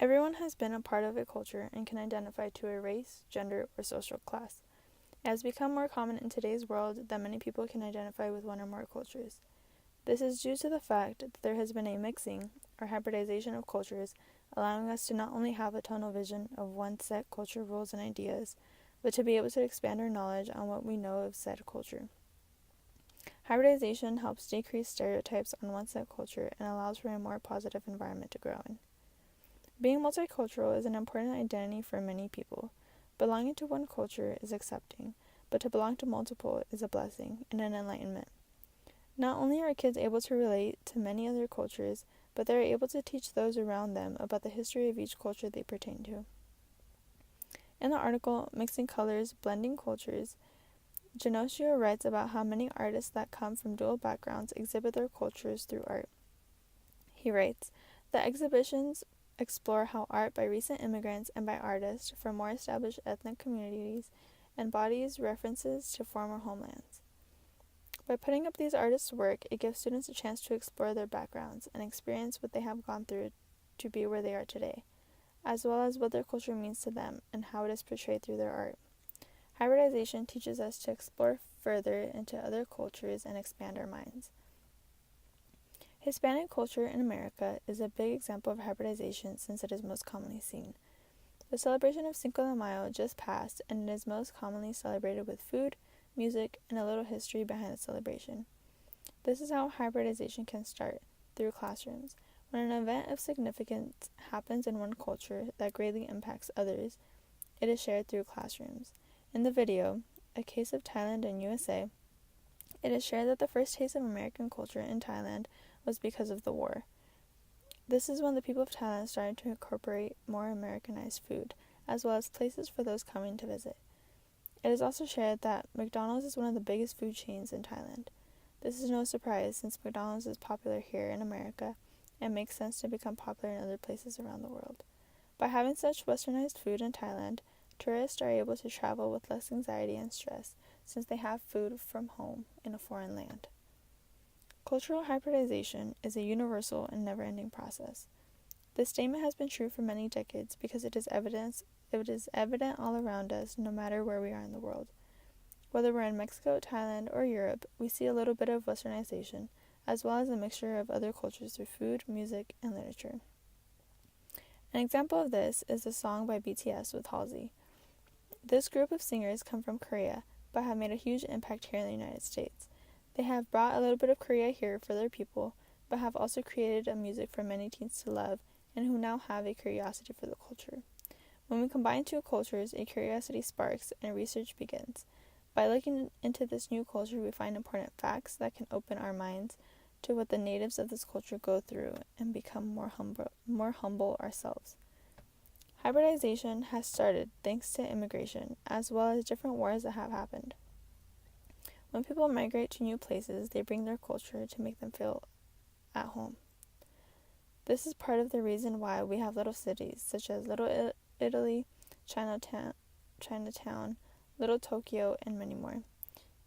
Everyone has been a part of a culture and can identify to a race, gender, or social class. It has become more common in today's world that many people can identify with one or more cultures. This is due to the fact that there has been a mixing or hybridization of cultures, allowing us to not only have a tunnel vision of one set culture rules and ideas, but to be able to expand our knowledge on what we know of said culture. Hybridization helps decrease stereotypes on one set culture and allows for a more positive environment to grow in. Being multicultural is an important identity for many people. Belonging to one culture is accepting, but to belong to multiple is a blessing and an enlightenment. Not only are kids able to relate to many other cultures, but they are able to teach those around them about the history of each culture they pertain to. In the article, Mixing Colors, Blending Cultures, Genosio writes about how many artists that come from dual backgrounds exhibit their cultures through art. He writes, "The exhibitions explore how art by recent immigrants and by artists from more established ethnic communities embodies references to former homelands. By putting up these artists' work, it gives students a chance to explore their backgrounds and experience what they have gone through to be where they are today, as well as what their culture means to them and how it is portrayed through their art. Hybridization teaches us to explore further into other cultures and expand our minds." Hispanic culture in America is a big example of hybridization since it is most commonly seen. The celebration of Cinco de Mayo just passed, and it is most commonly celebrated with food, music, and a little history behind the celebration. This is how hybridization can start, through classrooms. When an event of significance happens in one culture that greatly impacts others, it is shared through classrooms. In the video, A Case of Thailand and USA, it is shared that the first taste of American culture in Thailand was because of the war. This is when the people of Thailand started to incorporate more Americanized food, as well as places for those coming to visit. It is also shared that McDonald's is one of the biggest food chains in Thailand. This is no surprise since McDonald's is popular here in America and makes sense to become popular in other places around the world. By having such westernized food in Thailand, tourists are able to travel with less anxiety and stress since they have food from home in a foreign land. Cultural hybridization is a universal and never-ending process. This statement has been true for many decades because it is evident all around us no matter where we are in the world. Whether we're in Mexico, Thailand, or Europe, we see a little bit of westernization, as well as a mixture of other cultures through food, music, and literature. An example of this is the song by BTS with Halsey. This group of singers come from Korea, but have made a huge impact here in the United States. They have brought a little bit of Korea here for their people, but have also created a music for many teens to love and who now have a curiosity for the culture. When we combine two cultures, a curiosity sparks and research begins. By looking into this new culture, we find important facts that can open our minds to what the natives of this culture go through and become more humble ourselves. Hybridization has started thanks to immigration, as well as different wars that have happened. When people migrate to new places, they bring their culture to make them feel at home. This is part of the reason why we have little cities such as Little Italy, Chinatown, Little Tokyo, and many more.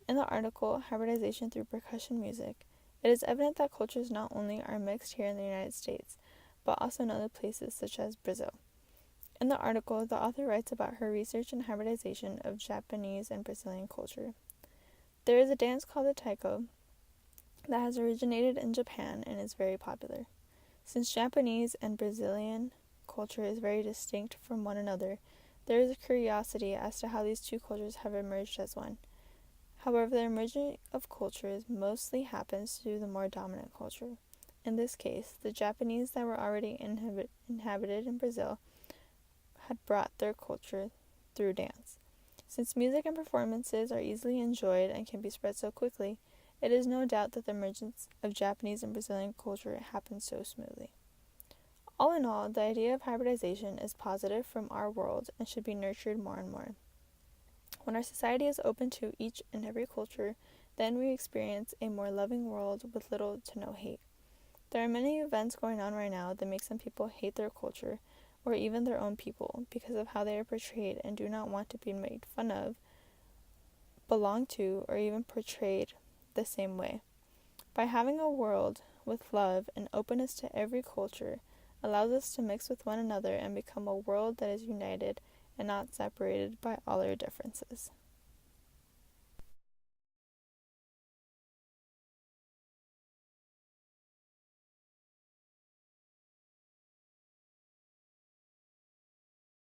In the article, Hybridization Through Percussion Music, it is evident that cultures not only are mixed here in the United States, but also in other places such as Brazil. In the article, the author writes about her research in hybridization of Japanese and Brazilian culture. There is a dance called the taiko that has originated in Japan and is very popular. Since Japanese and Brazilian culture is very distinct from one another, there is a curiosity as to how these two cultures have emerged as one. However, the emerging of cultures mostly happens through the more dominant culture. In this case, the Japanese that were already inhabited in Brazil had brought their culture through dance. Since music and performances are easily enjoyed and can be spread so quickly, it is no doubt that the emergence of Japanese and Brazilian culture happened so smoothly. All in all, the idea of hybridization is positive from our world and should be nurtured more and more. When our society is open to each and every culture, then we experience a more loving world with little to no hate. There are many events going on right now that make some people hate their culture, or even their own people, because of how they are portrayed and do not want to be made fun of, belong to, or even portrayed the same way. By having a world with love and openness to every culture, allows us to mix with one another and become a world that is united and not separated by all our differences.